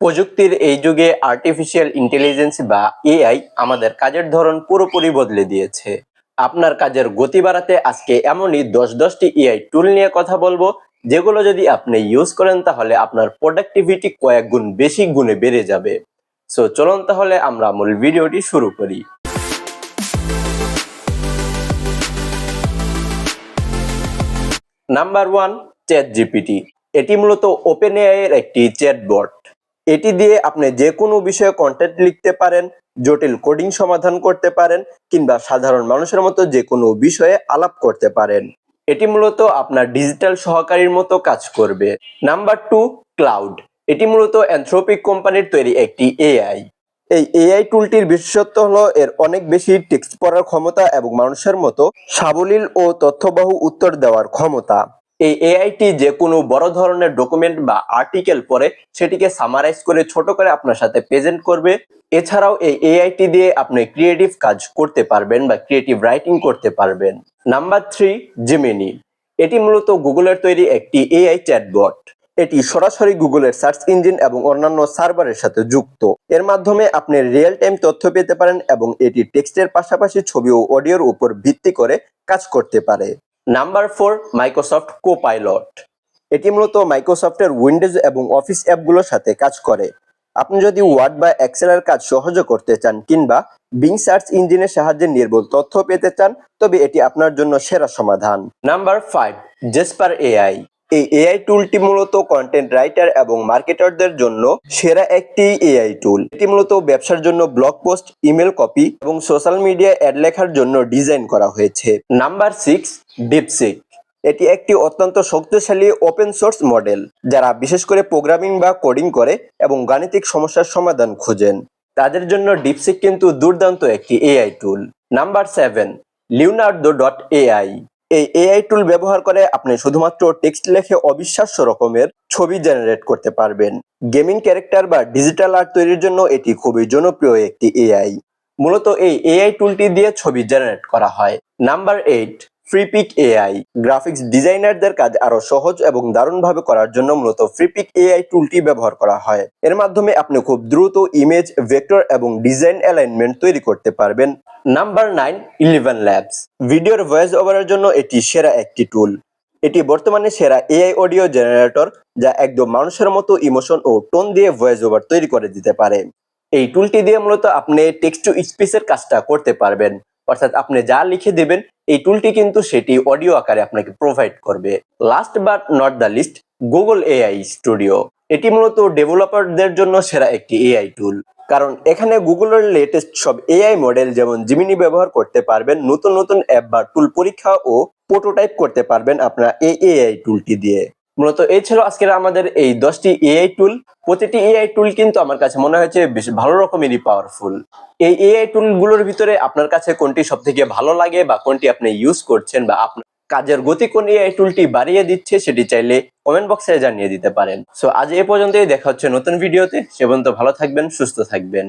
প্রযুক্তির এই যুগে আর্টিফিশিয়াল ইন্টেলিজেন্স বা এআই আমাদের কাজের ধরন পুরোপুরি বদলে দিয়েছে। আপনার কাজের গতি বাড়াতে আজকে এমনই 10টি এআই টুল নিয়ে কথা বলবো, যেগুলো যদি আপনি ইউজ করেন তাহলে আপনার প্রোডাক্টিভিটি কয়েক গুণ বেশি গুণে বেড়ে যাবে। সো চলুন তাহলে আমরা মূল ভিডিওটি শুরু করি। Number 1, chat GPT. এটি মূলত ওপেন এআই এর একটি চ্যাটবট। এটি দিয়ে আপনি যে কোনো বিষয়ে কন্টেন্ট লিখতে পারেন, জটিল কোডিং সমাধান করতে পারেন, কিংবা সাধারণ মানুষের মতো যে কোনো বিষয়ে আলাপ করতে পারেন। এটি মূলত আপনার ডিজিটাল সহকারীর মতো কাজ করবে। Number 2, cloud. এটি মূলত অ্যানথ্রোপিক কোম্পানির তৈরি একটি এআই। এই এআই টুলটির বিশেষত্ব হলো এর অনেক বেশি টেক্সট পড়ার ক্ষমতা এবং মানুষের মতো সাবলীল ও তথ্যবাহু উত্তর দেওয়ার ক্ষমতা। এই এআইটি যে কোনো বড় ধরনের ডকুমেন্ট বা আর্টিকেল পড়ে সেটিকে সামারাইজ করে ছোট করে আপনার সাথে প্রেজেন্ট করবে। এছাড়াও এই এআইটি দিয়ে আপনি ক্রিয়েটিভ কাজ করতে পারবেন বা ক্রিয়েটিভ রাইটিং করতে পারবেন। Number 3, Gemini. এটি মূলত গুগলের তৈরি একটি এআই চ্যাটবট। এটি সরাসরি গুগলের সার্চ ইঞ্জিন এবং অন্যান্য সার্ভারের সাথে যুক্ত। এর মাধ্যমে আপনি রিয়েল টাইম তথ্য পেতে পারেন এবং এটি টেক্সটের পাশাপাশি ছবি ও অডিওর উপর ভিত্তি করে কাজ করতে পারে। Number 4, Microsoft copilot. এটি মূলত মাইক্রোসফটের উইন্ডোজ এবং অফিস অ্যাপগুলোর সাথে কাজ করে। আপনি যদি ওয়ার্ড বা এক্সেলের কাজ সহজে করতে চান কিংবা বিং সার্চ ইঞ্জিনের সাহায্যে নির্ভুল তথ্য পেতে চান, তবে এটি আপনার জন্য সেরা সমাধান। Number 5, Jasper AI. এই এআই টুলটি মূলত কন্টেন্ট রাইটার এবং মার্কেটারদের জন্য সেরা একটি এআই টুল। এটি মূলত ব্যবসার জন্য ব্লগ পোস্ট, ইমেল কপি এবং সোশ্যাল মিডিয়া অ্যাড লেখার জন্য ডিজাইন করা হয়েছে। Number 6, DeepSeek. এটি একটি অত্যন্ত শক্তিশালী ওপেন সোর্স মডেল যারা বিশেষ করে প্রোগ্রামিং বা কোডিং করে এবং গাণিতিক সমস্যার সমাধান খোঁজেন, তাদের জন্য ডিপসিক কিন্তু দুর্দান্ত একটি এআই টুল। নাম্বার 7, লিওনার্দো.এআই। এই এআই টুল ব্যবহার করে আপনি শুধুমাত্র টেক্সট লিখে অবিশ্বাস্য রকমের ছবি জেনারেট করতে পারবেন। গেমিং ক্যারেক্টার বা ডিজিটাল আর্ট তৈরির জন্য এটি খুবই জনপ্রিয় একটি এআই। মূলত এই এআই টুলটি দিয়ে ছবি জেনারেট করা হয়। Number 8, Freepik AI. গ্রাফিক্স ডিজাইনারদের কাজ আরো সহজ এবং দারুণভাবে করার জন্য মূলত ফ্রিপিক এআই টুলটি ব্যবহার করা হয়। এর মাধ্যমে আপনি খুব দ্রুত ইমেজ, ভেক্টর এবং ডিজাইন অ্যালাইনমেন্ট তৈরি করতে পারবেন। Number 9, 11 labs. ভিডিওর ভয়েস ওভারের জন্য এটি সেরা একটি টুল। এটি বর্তমানে সেরা এআই অডিও জেনারেটর, যা একদম মানুষের মতো ইমোশন ও টোন দিয়ে ভয়েস ওভার তৈরি করে দিতে পারে। এই টুলটি দিয়ে মূলত আপনি টেক্সট টু স্পিচের কাজটা করতে পারবেন, অর্থাৎ আপনি যা লিখে দেবেন এই টুলটি কিন্তু সেটি অডিও আকারে আপনাকে প্রোভাইড করবে। Last but not the least, Google AI studio. এটি মূলত ডেভেলপারদের জন্য সেরা একটি এআই টুল, কারণ এখানে গুগলের লেটেস্ট সব এআই মডেল যেমন জিমিনি ব্যবহার করতে পারবেন। নতুন নতুন অ্যাপ বা টুল পরীক্ষা ও প্রোটোটাইপ করতে পারবেন আপনার এই এআই টুলটি দিয়ে। মূলত এই ছিল আজকের আমাদের এই 10টি এআই টুল। প্রতিটি এআই টুল কিন্তু আমার কাছে মনে হয়েছে বেশ ভালো রকমেরই পাওয়ারফুল। এই এআই টুলগুলোর ভিতরে আপনার কাছে কোনটি সবথেকে ভালো লাগে বা কোনটি আপনি ইউজ করছেন বা আপনার কাজের গতি কোন এআই টুলটি বাড়িয়ে দিচ্ছে সেটি চাইলে কমেন্ট বক্সে জানিয়ে দিতে পারেন। সো আজ এ পর্যন্তই, দেখা হচ্ছে নতুন ভিডিওতে। সে পর্যন্ত ভালো থাকবেন, সুস্থ থাকবেন।